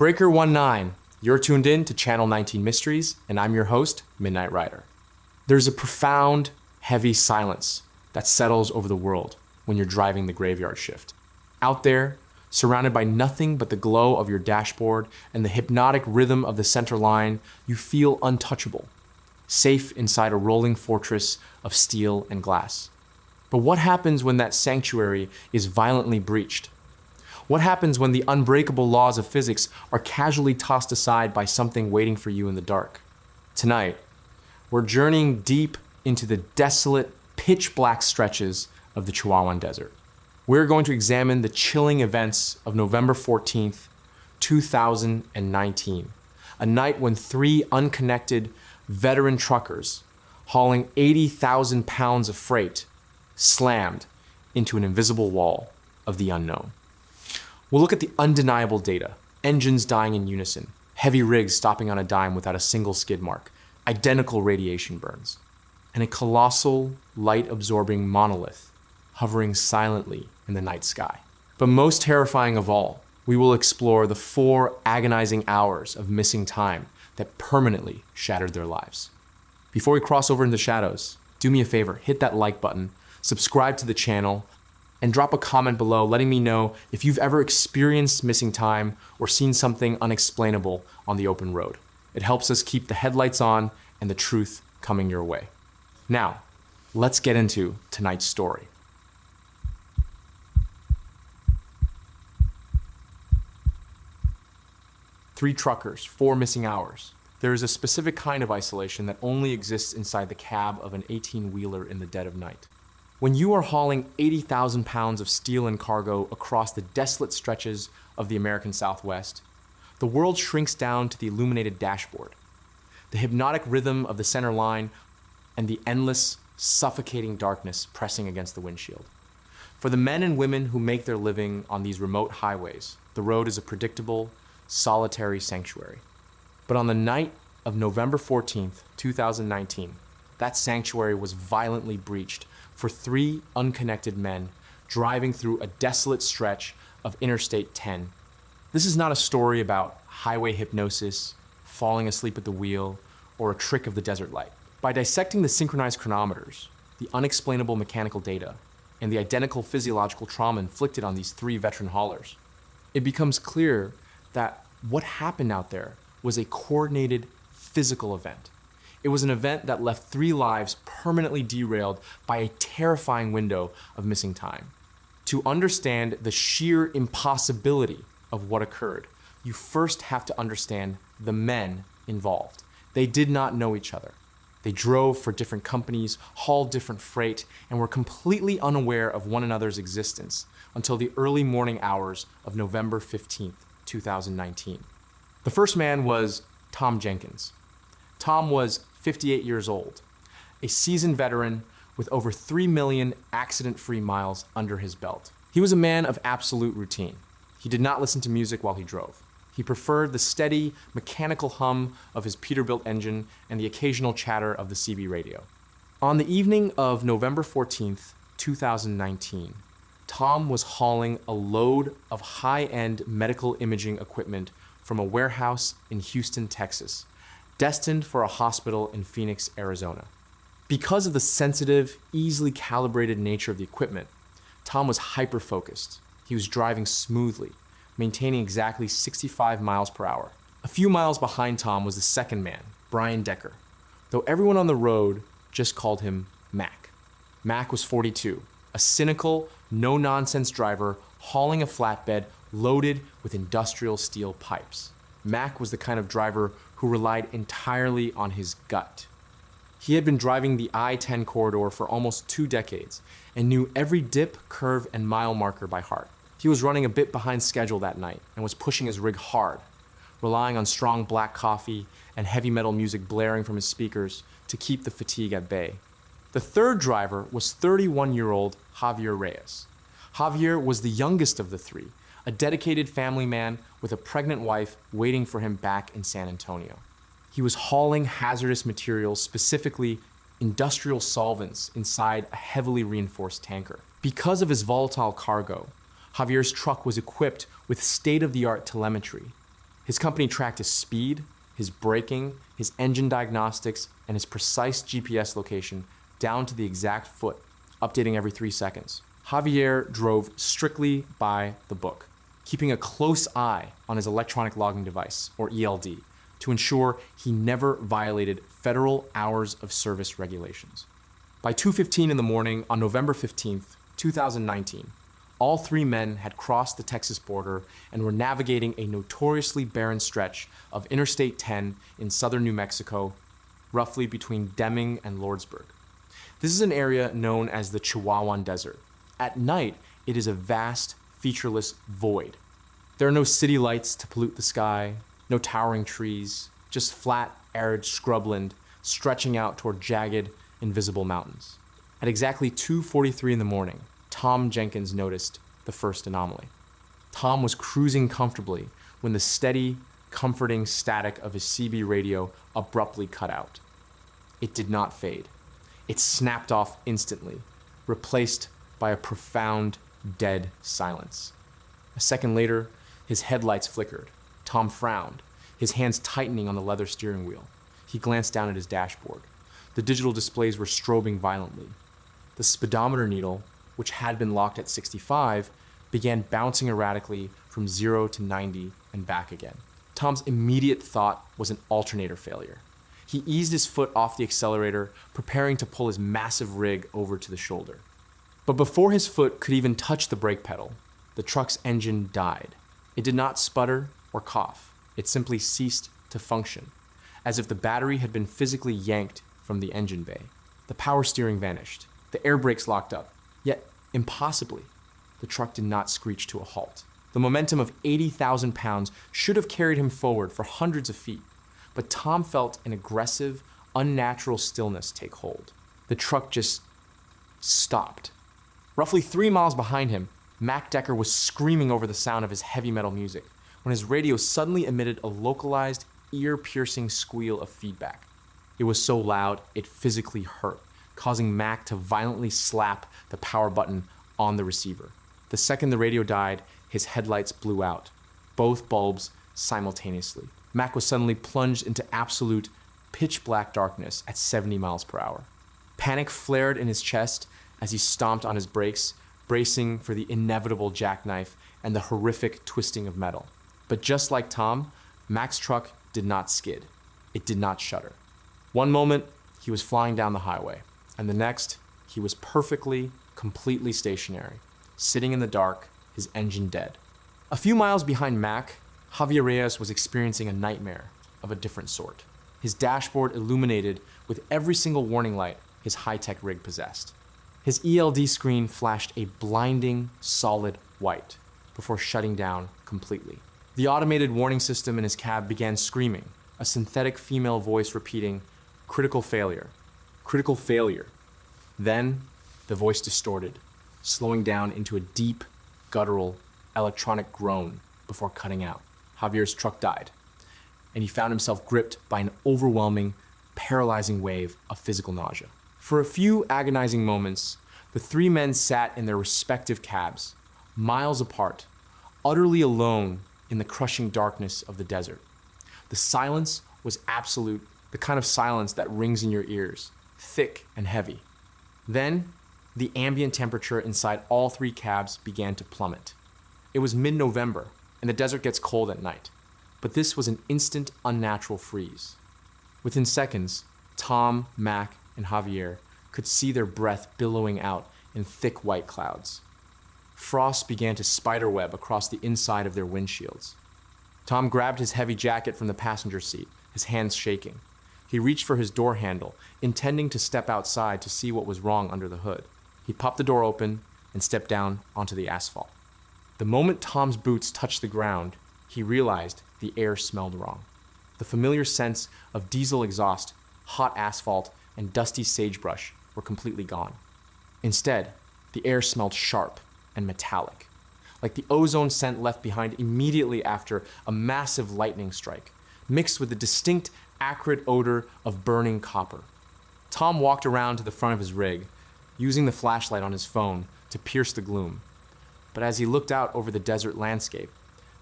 Breaker 19, you're tuned in to Channel 19 Mysteries, and I'm your host, Midnight Rider. There's a profound, heavy silence that settles over the world when you're driving the graveyard shift. Out there, surrounded by nothing but the glow of your dashboard and the hypnotic rhythm of the center line, you feel untouchable, safe inside a rolling fortress of steel and glass. But what happens when that sanctuary is violently breached? What happens when the unbreakable laws of physics are casually tossed aside by something waiting for you in the dark? Tonight, we're journeying deep into the desolate, pitch-black stretches of the Chihuahuan Desert. We're going to examine the chilling events of November 14th, 2019, a night when three unconnected veteran truckers hauling 80,000 pounds of freight slammed into an invisible wall of the unknown. We'll look at the undeniable data: engines dying in unison, heavy rigs stopping on a dime without a single skid mark, identical radiation burns, and a colossal, light-absorbing monolith hovering silently in the night sky. But most terrifying of all, we will explore the 4 agonizing hours of missing time that permanently shattered their lives. Before we cross over into shadows, do me a favor, hit that like button, subscribe to the channel, and drop a comment below letting me know if you've ever experienced missing time or seen something unexplainable on the open road. It helps us keep the headlights on and the truth coming your way. Now, let's get into tonight's story. Three truckers, 4 missing hours. There is a specific kind of isolation that only exists inside the cab of an 18-wheeler in the dead of night. When you are hauling 80,000 pounds of steel and cargo across the desolate stretches of the American Southwest, the world shrinks down to the illuminated dashboard, the hypnotic rhythm of the center line, and the endless, suffocating darkness pressing against the windshield. For the men and women who make their living on these remote highways, the road is a predictable, solitary sanctuary. But on the night of November 14th, 2019, that sanctuary was violently breached for 3 unconnected men driving through a desolate stretch of Interstate 10. This is not a story about highway hypnosis, falling asleep at the wheel, or a trick of the desert light. By dissecting the synchronized chronometers, the unexplainable mechanical data, and the identical physiological trauma inflicted on these 3 veteran haulers, it becomes clear that what happened out there was a coordinated physical event. It was an event that left 3 lives permanently derailed by a terrifying window of missing time. To understand the sheer impossibility of what occurred, you first have to understand the men involved. They did not know each other. They drove for different companies, hauled different freight, and were completely unaware of one another's existence until the early morning hours of November 15th, 2019. The first man was Tom Jenkins. Tom was 58 years old, a seasoned veteran with over 3 million accident-free miles under his belt. He was a man of absolute routine. He did not listen to music while he drove. He preferred the steady, mechanical hum of his Peterbilt engine and the occasional chatter of the CB radio. On the evening of November 14th, 2019, Tom was hauling a load of high-end medical imaging equipment from a warehouse in Houston, Texas, destined for a hospital in Phoenix, Arizona. Because of the sensitive, easily calibrated nature of the equipment, Tom was hyper-focused. He was driving smoothly, maintaining exactly 65 miles per hour. A few miles behind Tom was the second man, Brian Decker, though everyone on the road just called him Mac. Mac was 42, a cynical, no-nonsense driver hauling a flatbed loaded with industrial steel pipes. Mac was the kind of driver who relied entirely on his gut. He had been driving the I-10 corridor for almost 2 decades and knew every dip, curve, and mile marker by heart. He was running a bit behind schedule that night and was pushing his rig hard, relying on strong black coffee and heavy metal music blaring from his speakers to keep the fatigue at bay. The third driver was 31-year-old Javier Reyes. Javier was the youngest of the 3, a dedicated family man with a pregnant wife waiting for him back in San Antonio. He was hauling hazardous materials, specifically industrial solvents, inside a heavily reinforced tanker. Because of his volatile cargo, Javier's truck was equipped with state-of-the-art telemetry, His company tracked his speed, his braking, his engine diagnostics, and his precise GPS location down to the exact foot, updating every 3 seconds. Javier drove strictly by the book, keeping a close eye on his electronic logging device, or ELD, to ensure he never violated federal hours of service regulations. By 2:15 in the morning on November 15th, 2019, all 3 men had crossed the Texas border and were navigating a notoriously barren stretch of Interstate 10 in southern New Mexico, roughly between Deming and Lordsburg. This is an area known as the Chihuahuan Desert. At night, it is a vast, featureless void. There are no city lights to pollute the sky, no towering trees, just flat, arid scrubland stretching out toward jagged, invisible mountains. At exactly 2:43 in the morning, Tom Jenkins noticed the first anomaly. Tom was cruising comfortably when the steady, comforting static of his CB radio abruptly cut out. It did not fade. It snapped off instantly, replaced by a profound, dead silence. A second later, his headlights flickered. Tom frowned, his hands tightening on the leather steering wheel. He glanced down at his dashboard. The digital displays were strobing violently. The speedometer needle, which had been locked at 65, began bouncing erratically from 0 to 90 and back again. Tom's immediate thought was an alternator failure. He eased his foot off the accelerator, preparing to pull his massive rig over to the shoulder. But before his foot could even touch the brake pedal, the truck's engine died. It did not sputter or cough. It simply ceased to function, as if the battery had been physically yanked from the engine bay. The power steering vanished. The air brakes locked up. Yet, impossibly, the truck did not screech to a halt. The momentum of 80,000 pounds should have carried him forward for hundreds of feet, but Tom felt an aggressive, unnatural stillness take hold. The truck just stopped. Roughly 3 miles behind him, Mac Decker was screaming over the sound of his heavy metal music when his radio suddenly emitted a localized, ear-piercing squeal of feedback. It was so loud, it physically hurt, causing Mac to violently slap the power button on the receiver. The second the radio died, his headlights blew out, both bulbs simultaneously. Mac was suddenly plunged into absolute pitch-black darkness at 70 miles per hour. Panic flared in his chest as he stomped on his brakes, bracing for the inevitable jackknife and the horrific twisting of metal. But just like Tom, Mac's truck did not skid. It did not shudder. One moment, he was flying down the highway, and the next, he was perfectly, completely stationary, sitting in the dark, his engine dead. A few miles behind Mac, Javier Reyes was experiencing a nightmare of a different sort. His dashboard illuminated with every single warning light his high-tech rig possessed. His ELD screen flashed a blinding, solid white before shutting down completely. The automated warning system in his cab began screaming, a synthetic female voice repeating, "Critical failure, critical failure." Then, the voice distorted, slowing down into a deep, guttural, electronic groan before cutting out. Javier's truck died, and he found himself gripped by an overwhelming, paralyzing wave of physical nausea. For a few agonizing moments, the 3 men sat in their respective cabs, miles apart, utterly alone in the crushing darkness of the desert. The silence was absolute, the kind of silence that rings in your ears, thick and heavy. Then, the ambient temperature inside all 3 cabs began to plummet. It was mid-November, and the desert gets cold at night, but this was an instant, unnatural freeze. Within seconds, Tom, Mac, and Javier could see their breath billowing out in thick white clouds. Frost began to spiderweb across the inside of their windshields. Tom grabbed his heavy jacket from the passenger seat, his hands shaking. He reached for his door handle, intending to step outside to see what was wrong under the hood. He popped the door open and stepped down onto the asphalt. The moment Tom's boots touched the ground, he realized the air smelled wrong. The familiar scents of diesel exhaust, hot asphalt, and dusty sagebrush were completely gone. Instead, the air smelled sharp and metallic, like the ozone scent left behind immediately after a massive lightning strike, mixed with the distinct, acrid odor of burning copper. Tom walked around to the front of his rig, using the flashlight on his phone to pierce the gloom. But as he looked out over the desert landscape,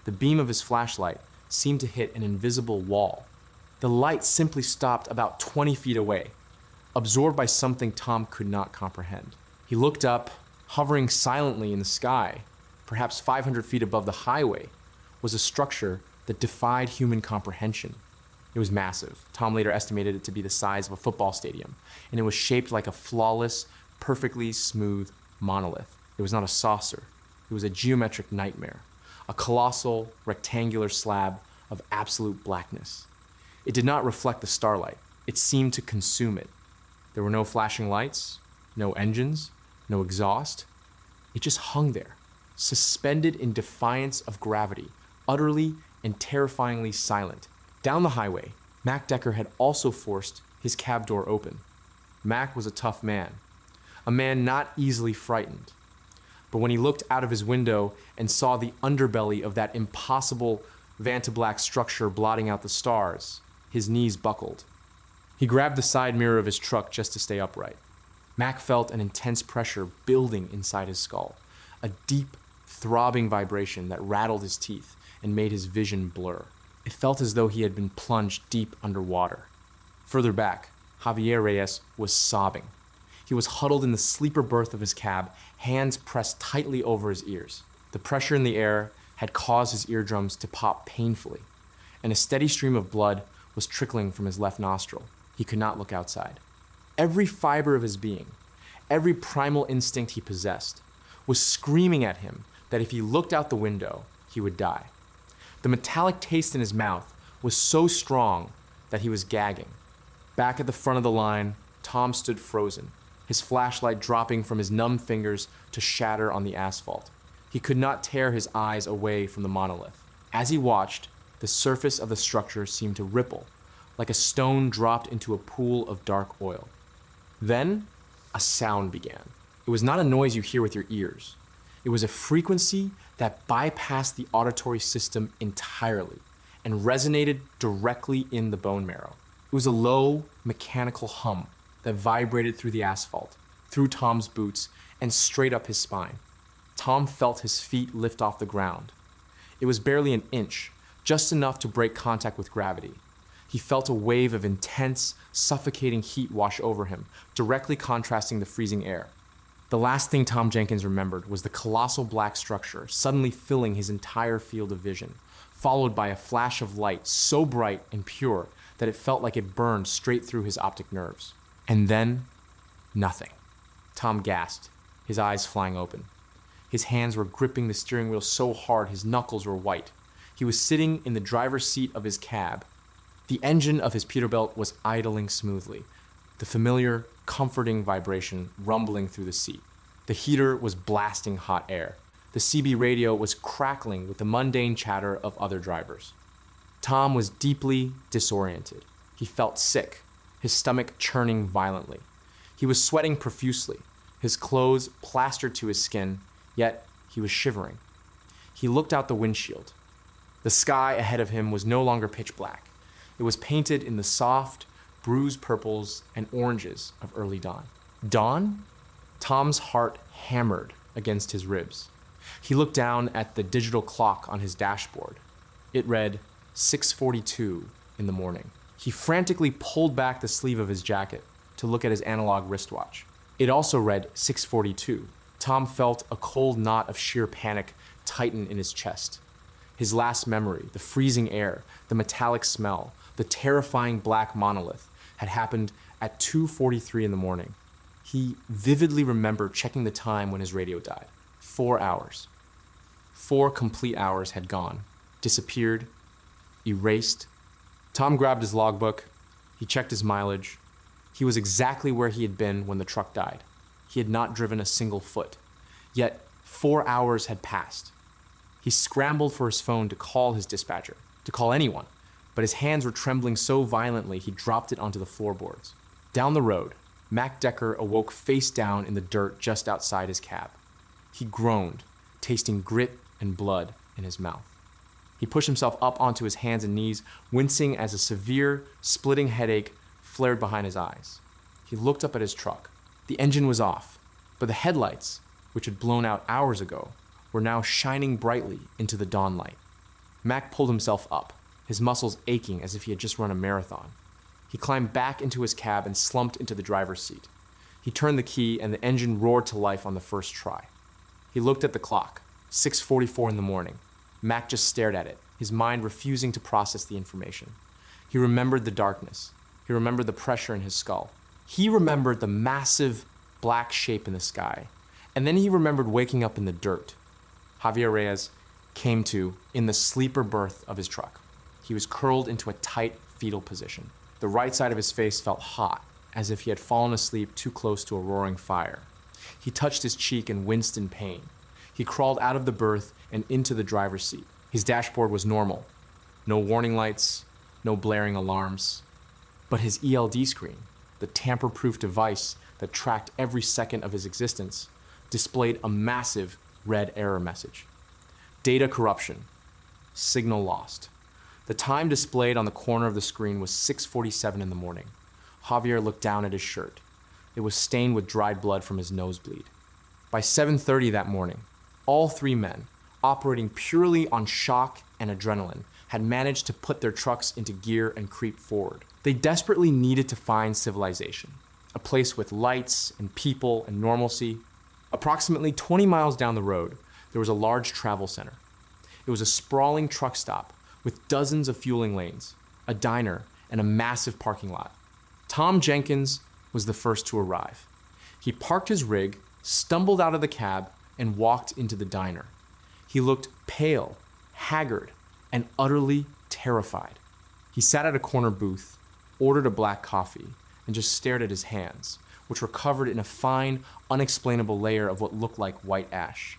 the beam of his flashlight seemed to hit an invisible wall. The light simply stopped about 20 feet away, absorbed by something Tom could not comprehend. He looked up, hovering silently in the sky, perhaps 500 feet above the highway, was a structure that defied human comprehension. It was massive. Tom later estimated it to be the size of a football stadium, and it was shaped like a flawless, perfectly smooth monolith. It was not a saucer. It was a geometric nightmare, a colossal, rectangular slab of absolute blackness. It did not reflect the starlight. It seemed to consume it. There were no flashing lights, no engines, no exhaust. It just hung there, suspended in defiance of gravity, utterly and terrifyingly silent. Down the highway, Mac Decker had also forced his cab door open. Mac was a tough man, a man not easily frightened. But when he looked out of his window and saw the underbelly of that impossible Vantablack structure blotting out the stars, his knees buckled. He grabbed the side mirror of his truck just to stay upright. Mac felt an intense pressure building inside his skull, a deep, throbbing vibration that rattled his teeth and made his vision blur. It felt as though he had been plunged deep underwater. Further back, Javier Reyes was sobbing. He was huddled in the sleeper berth of his cab, hands pressed tightly over his ears. The pressure in the air had caused his eardrums to pop painfully, and a steady stream of blood was trickling from his left nostril. He could not look outside. Every fiber of his being, every primal instinct he possessed, was screaming at him that if he looked out the window, he would die. The metallic taste in his mouth was so strong that he was gagging. Back at the front of the line, Tom stood frozen, his flashlight dropping from his numb fingers to shatter on the asphalt. He could not tear his eyes away from the monolith. As he watched, the surface of the structure seemed to ripple, like a stone dropped into a pool of dark oil. Then, a sound began. It was not a noise you hear with your ears. It was a frequency that bypassed the auditory system entirely and resonated directly in the bone marrow. It was a low, mechanical hum that vibrated through the asphalt, through Tom's boots, and straight up his spine. Tom felt his feet lift off the ground. It was barely an inch, just enough to break contact with gravity. He felt a wave of intense, suffocating heat wash over him, directly contrasting the freezing air. The last thing Tom Jenkins remembered was the colossal black structure suddenly filling his entire field of vision, followed by a flash of light so bright and pure that it felt like it burned straight through his optic nerves. And then, nothing. Tom gasped, his eyes flying open. His hands were gripping the steering wheel so hard his knuckles were white. He was sitting in the driver's seat of his cab. The engine of his Peterbilt was idling smoothly, the familiar, comforting vibration rumbling through the seat. The heater was blasting hot air. The CB radio was crackling with the mundane chatter of other drivers. Tom was deeply disoriented. He felt sick, his stomach churning violently. He was sweating profusely, his clothes plastered to his skin, yet he was shivering. He looked out the windshield. The sky ahead of him was no longer pitch black. It was painted in the soft, bruised purples and oranges of early dawn. Dawn? Tom's heart hammered against his ribs. He looked down at the digital clock on his dashboard. It read 6:42 in the morning. He frantically pulled back the sleeve of his jacket to look at his analog wristwatch. It also read 6:42. Tom felt a cold knot of sheer panic tighten in his chest. His last memory, the freezing air, the metallic smell, the terrifying black monolith, had happened at 2:43 in the morning. He vividly remembered checking the time when his radio died. 4 hours. 4 complete hours had gone, disappeared, erased. Tom grabbed his logbook. He checked his mileage. He was exactly where he had been when the truck died. He had not driven a single foot. Yet 4 hours had passed. He scrambled for his phone to call his dispatcher, to call anyone, but his hands were trembling so violently he dropped it onto the floorboards. Down the road, Mac Decker awoke face down in the dirt just outside his cab. He groaned, tasting grit and blood in his mouth. He pushed himself up onto his hands and knees, wincing as a severe, splitting headache flared behind his eyes. He looked up at his truck. The engine was off, but the headlights, which had blown out hours ago, were now shining brightly into the dawn light. Mac pulled himself up, his muscles aching as if he had just run a marathon. He climbed back into his cab and slumped into the driver's seat. He turned the key and the engine roared to life on the first try. He looked at the clock, 6:44 in the morning. Mac just stared at it, his mind refusing to process the information. He remembered the darkness. He remembered the pressure in his skull. He remembered the massive black shape in the sky. And then he remembered waking up in the dirt. Javier Reyes came to in the sleeper berth of his truck. He was curled into a tight fetal position. The right side of his face felt hot, as if he had fallen asleep too close to a roaring fire. He touched his cheek and winced in pain. He crawled out of the berth and into the driver's seat. His dashboard was normal. No warning lights, no blaring alarms. But his ELD screen, the tamper-proof device that tracked every second of his existence, displayed a massive red error message. Data corruption. Signal lost. The time displayed on the corner of the screen was 6:47 in the morning. Javier looked down at his shirt. It was stained with dried blood from his nosebleed. By 7:30 that morning, all three men, operating purely on shock and adrenaline, had managed to put their trucks into gear and creep forward. They desperately needed to find civilization, a place with lights and people and normalcy. Approximately 20 miles down the road, there was a large travel center. It was a sprawling truck stop with dozens of fueling lanes, a diner, and a massive parking lot. Tom Jenkins was the first to arrive. He parked his rig, stumbled out of the cab, and walked into the diner. He looked pale, haggard, and utterly terrified. He sat at a corner booth, ordered a black coffee, and just stared at his hands, which were covered in a fine, unexplainable layer of what looked like white ash.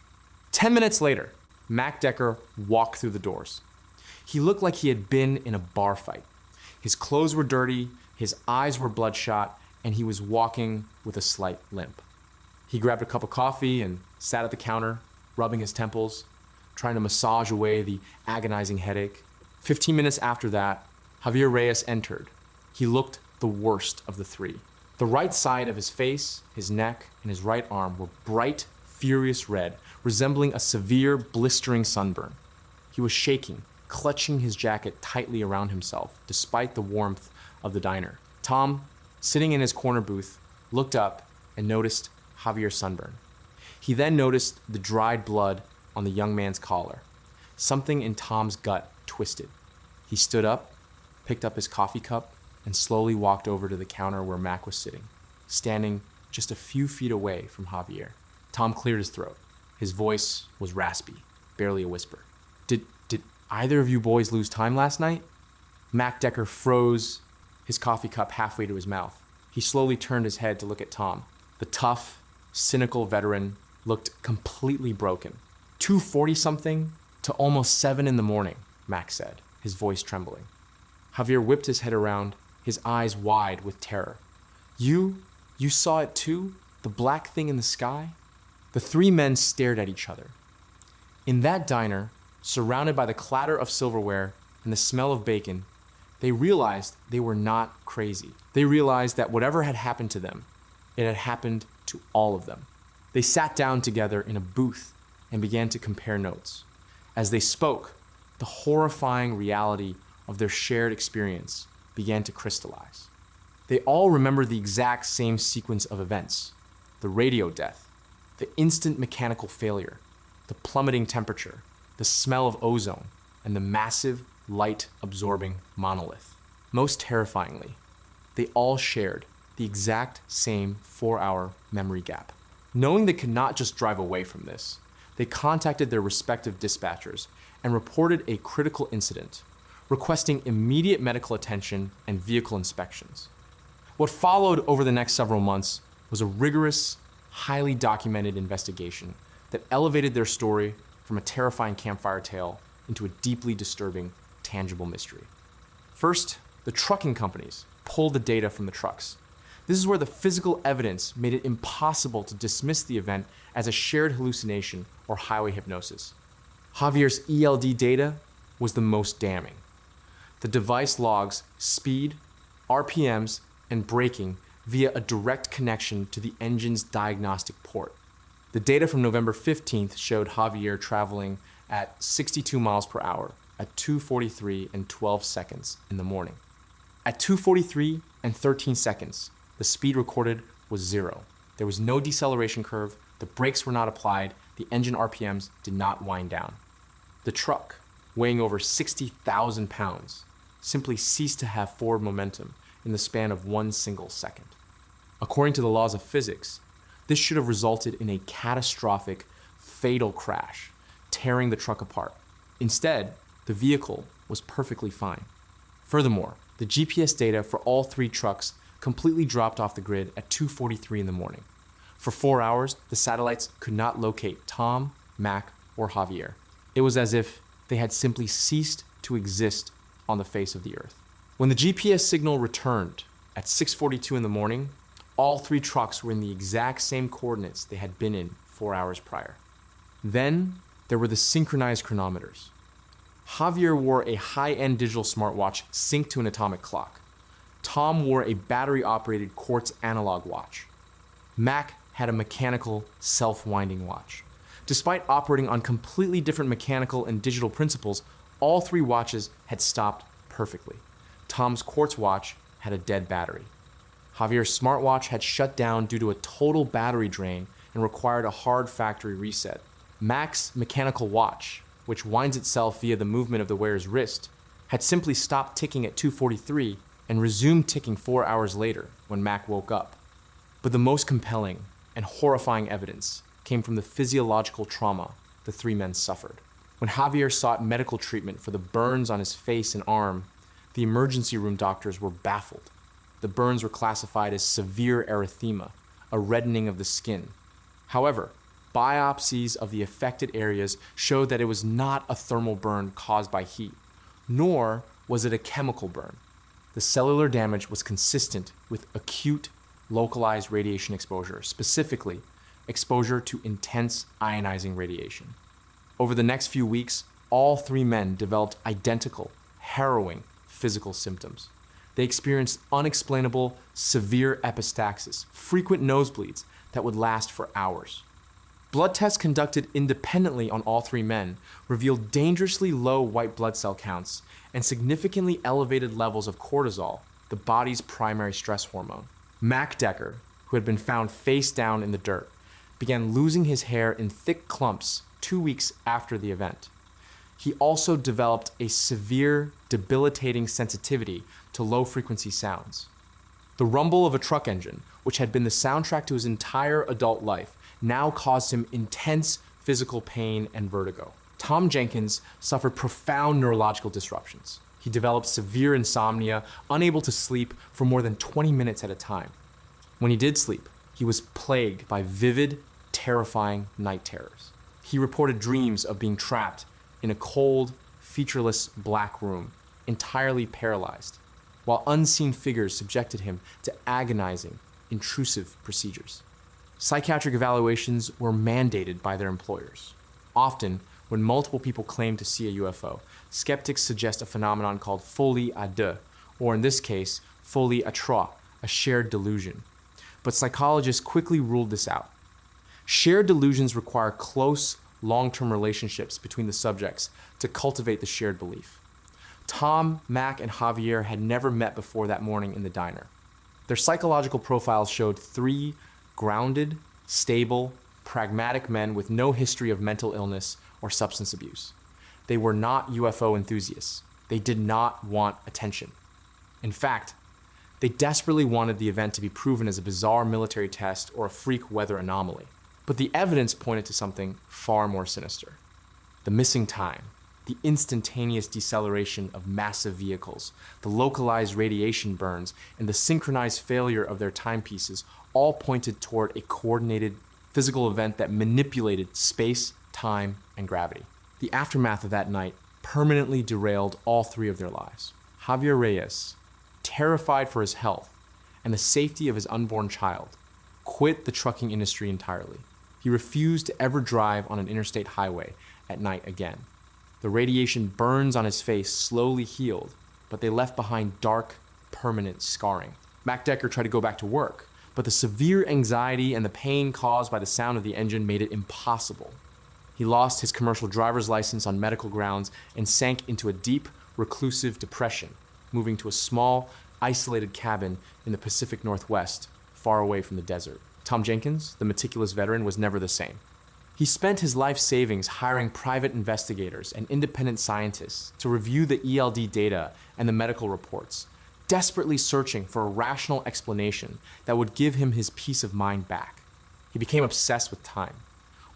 10 minutes later, Mac Decker walked through the doors. He looked like he had been in a bar fight. His clothes were dirty, his eyes were bloodshot, and he was walking with a slight limp. He grabbed a cup of coffee and sat at the counter, rubbing his temples, trying to massage away the agonizing headache. 15 minutes after that, Javier Reyes entered. He looked the worst of the three. The right side of his face, his neck, and his right arm were bright, furious red, resembling a severe, blistering sunburn. He was shaking, clutching his jacket tightly around himself, despite the warmth of the diner. Tom, sitting in his corner booth, looked up and noticed Javier's sunburn. He then noticed the dried blood on the young man's collar. Something in Tom's gut twisted. He stood up, picked up his coffee cup, and slowly walked over to the counter where Mac was sitting, standing just a few feet away from Javier. Tom cleared his throat. His voice was raspy, barely a whisper. Did either of you boys lose time last night? Mac Decker froze his coffee cup halfway to his mouth. He slowly turned his head to look at Tom. The tough, cynical veteran looked completely broken. 2:40-something to almost 7 in the morning, Mac said, his voice trembling. Javier whipped his head around, his eyes wide with terror. You saw it too? The black thing in the sky? The three men stared at each other. In that diner, surrounded by the clatter of silverware and the smell of bacon, they realized they were not crazy. They realized that whatever had happened to them, it had happened to all of them. They sat down together in a booth and began to compare notes. As they spoke, the horrifying reality of their shared experience began to crystallize. They all remembered the exact same sequence of events: the radio death, the instant mechanical failure, the plummeting temperature, the smell of ozone, and the massive light-absorbing monolith. Most terrifyingly, they all shared the exact same 4-hour memory gap. Knowing they could not just drive away from this, they contacted their respective dispatchers and reported a critical incident, requesting immediate medical attention and vehicle inspections. What followed over the next several months was a rigorous, highly documented investigation that elevated their story from a terrifying campfire tale into a deeply disturbing, tangible mystery. First, the trucking companies pulled the data from the trucks. This is where the physical evidence made it impossible to dismiss the event as a shared hallucination or highway hypnosis. Javier's ELD data was the most damning. The device logs speed, RPMs, and braking via a direct connection to the engine's diagnostic port. The data from November 15th showed Javier traveling at 62 miles per hour at 2:43 and 12 seconds in the morning. At 2:43 and 13 seconds, the speed recorded was 0. There was no deceleration curve, the brakes were not applied, the engine RPMs did not wind down. The truck, weighing over 60,000 pounds, simply ceased to have forward momentum in the span of 1 single second. According to the laws of physics, this should have resulted in a catastrophic, fatal crash, tearing the truck apart. Instead, the vehicle was perfectly fine. Furthermore, the GPS data for all 3 trucks completely dropped off the grid at 2:43 in the morning. For 4 hours, the satellites could not locate Tom, Mac, or Javier. It was as if they had simply ceased to exist on the face of the earth. When the GPS signal returned at 6:42 in the morning, all 3 trucks were in the exact same coordinates they had been in 4 hours prior. Then there were the synchronized chronometers. Javier wore a high-end digital smartwatch synced to an atomic clock. Tom wore a battery-operated quartz analog watch. Mac had a mechanical, self-winding watch. Despite operating on completely different mechanical and digital principles, all 3 watches had stopped perfectly. Tom's quartz watch had a dead battery. Javier's smartwatch had shut down due to a total battery drain and required a hard factory reset. Mac's mechanical watch, which winds itself via the movement of the wearer's wrist, had simply stopped ticking at 2:43 and resumed ticking 4 hours later when Mac woke up. But the most compelling and horrifying evidence came from the physiological trauma the 3 men suffered. When Javier sought medical treatment for the burns on his face and arm, the emergency room doctors were baffled. The burns were classified as severe erythema, a reddening of the skin. However, biopsies of the affected areas showed that it was not a thermal burn caused by heat, nor was it a chemical burn. The cellular damage was consistent with acute, localized radiation exposure, specifically exposure to intense ionizing radiation. Over the next few weeks, all 3 men developed identical, harrowing physical symptoms. They experienced unexplainable, severe epistaxis, frequent nosebleeds that would last for hours. Blood tests conducted independently on all 3 men revealed dangerously low white blood cell counts and significantly elevated levels of cortisol, the body's primary stress hormone. Mac Decker, who had been found face down in the dirt, began losing his hair in thick clumps 2 weeks after the event. He also developed a severe, debilitating sensitivity to low-frequency sounds. The rumble of a truck engine, which had been the soundtrack to his entire adult life, now caused him intense physical pain and vertigo. Tom Jenkins suffered profound neurological disruptions. He developed severe insomnia, unable to sleep for more than 20 minutes at a time. When he did sleep, he was plagued by vivid, terrifying night terrors. He reported dreams of being trapped in a cold, featureless black room, entirely paralyzed, while unseen figures subjected him to agonizing, intrusive procedures. Psychiatric evaluations were mandated by their employers. Often, when multiple people claim to see a UFO, skeptics suggest a phenomenon called folie à deux, or in this case, folie à trois, a shared delusion. But psychologists quickly ruled this out. Shared delusions require close, long-term relationships between the subjects to cultivate the shared belief. Tom, Mac, and Javier had never met before that morning in the diner. Their psychological profiles showed 3 grounded, stable, pragmatic men with no history of mental illness or substance abuse. They were not UFO enthusiasts. They did not want attention. In fact, they desperately wanted the event to be proven as a bizarre military test or a freak weather anomaly. But the evidence pointed to something far more sinister. The missing time, the instantaneous deceleration of massive vehicles, the localized radiation burns, and the synchronized failure of their timepieces all pointed toward a coordinated physical event that manipulated space, time, and gravity. The aftermath of that night permanently derailed all 3 of their lives. Javier Reyes, terrified for his health and the safety of his unborn child, quit the trucking industry entirely. He refused to ever drive on an interstate highway at night again. The radiation burns on his face slowly healed, but they left behind dark, permanent scarring. Mac Decker tried to go back to work, but the severe anxiety and the pain caused by the sound of the engine made it impossible. He lost his commercial driver's license on medical grounds and sank into a deep, reclusive depression, moving to a small, isolated cabin in the Pacific Northwest, far away from the desert. Tom Jenkins, the meticulous veteran, was never the same. He spent his life savings hiring private investigators and independent scientists to review the ELD data and the medical reports, desperately searching for a rational explanation that would give him his peace of mind back. He became obsessed with time,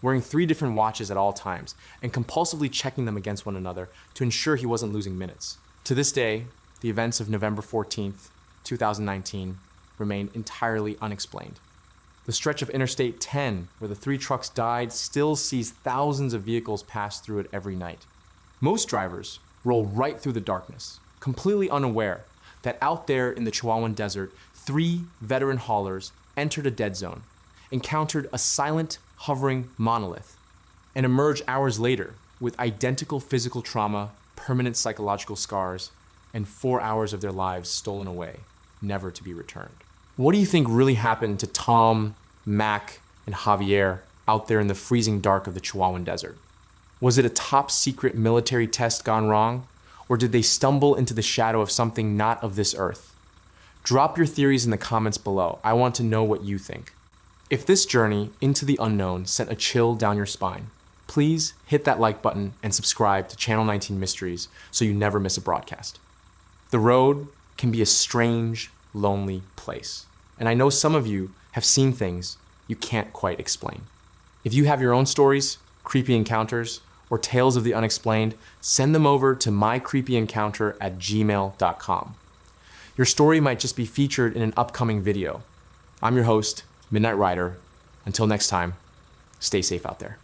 wearing 3 different watches at all times and compulsively checking them against one another to ensure he wasn't losing minutes. To this day, the events of November 14th, 2019 remain entirely unexplained. The stretch of Interstate 10, where the 3 trucks died, still sees thousands of vehicles pass through it every night. Most drivers roll right through the darkness, completely unaware that out there in the Chihuahuan Desert, 3 veteran haulers entered a dead zone, encountered a silent, hovering monolith, and emerged hours later with identical physical trauma, permanent psychological scars, and 4 hours of their lives stolen away, never to be returned. What do you think really happened to Tom, Mac, and Javier out there in the freezing dark of the Chihuahuan Desert? Was it a top secret military test gone wrong? Or did they stumble into the shadow of something not of this earth? Drop your theories in the comments below. I want to know what you think. If this journey into the unknown sent a chill down your spine, please hit that like button and subscribe to Channel 19 Mysteries so you never miss a broadcast. The road can be a strange, lonely place. And I know some of you have seen things you can't quite explain. If you have your own stories, creepy encounters, or tales of the unexplained, send them over to mycreepyencounter@gmail.com. Your story might just be featured in an upcoming video. I'm your host, Midnight Rider. Until next time, stay safe out there.